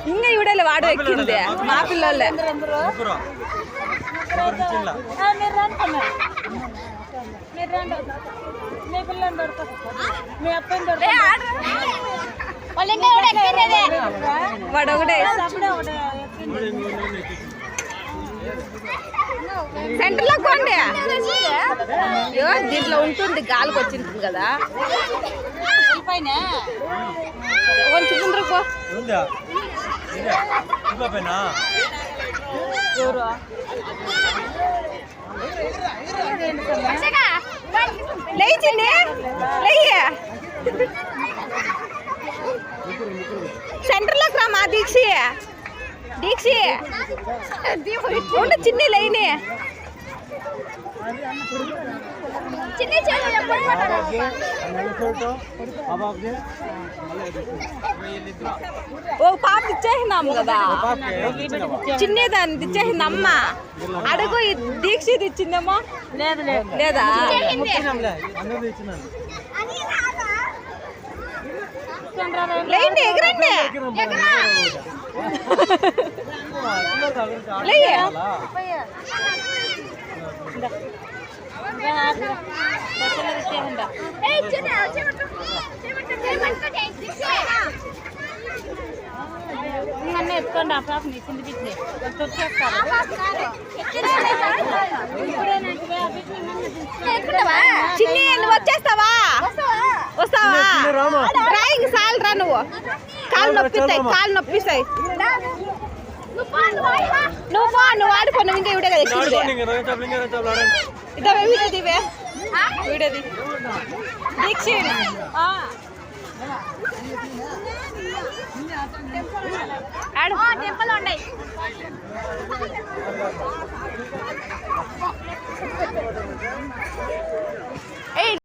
ఇంక ఇవిడలే వాడు ఎక్కింది మా పిల్లలే వాడు ఒకటే సెంటర్ లో కొండి దీంట్లో ఉంటుంది గాలికి వచ్చింటుంది కదా కొంచెం ముందరకు లేచింది లేయ సెంటర్లోకి రా మా దీక్షి దీక్షి ఉండు చిన్ని లేని ఓ పాప ఇచ్చేసినాము కదా చిన్ని దాన్ని ఇచ్చేసింది అమ్మ అడుగు దీక్షిత్ ఇచ్చిందేమో లేదా లేండి ఎగరండి ఎత్తుకోండి ఆ పాపని చింది పిచ్చి చిన్ని నువ్వు వచ్చేస్తావా వస్తావా డ్రాయింగ్ సాల్ రా నువ్వు కాళ్ళు నొప్పిస్తాయి నువ్వు ఆడుకో నువ్వు ఇంకా ఇవిడే కదా ఇదే వీడియోదివే వీడియోది దీక్షి ఆడు టెంపుల్ ఉన్నాయి